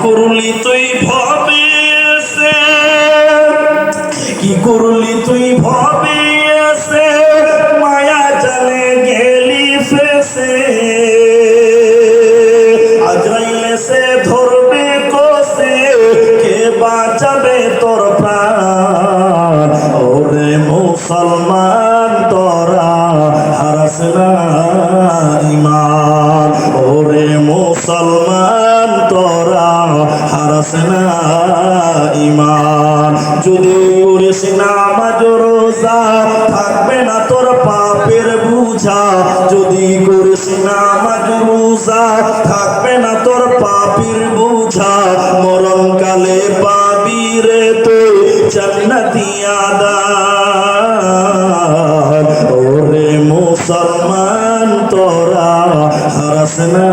করলি তুই ভবে এসে, কি করলি তুই ভবে এসে, মায়া জালে গেলি ফেসে। আজরাইলে সে ধরবে কষে, কে বাঁচাবে তোর প্রাণ। ওরে মুসলমান তোরা হারাস না ঈমান, ওরে মুসলমান তোরা হারাস না ঈমান। যদি করিস নামাজ রোজা, থাকবে না তোর পাপের বুঝা। যদি করিস নামাজ রোজা, থাকবে না তোর পাপের বুঝা। মরণকালে পাবি রে তুই জান্নাতি আদান। ওরে মুসলমান তোরা হারাস না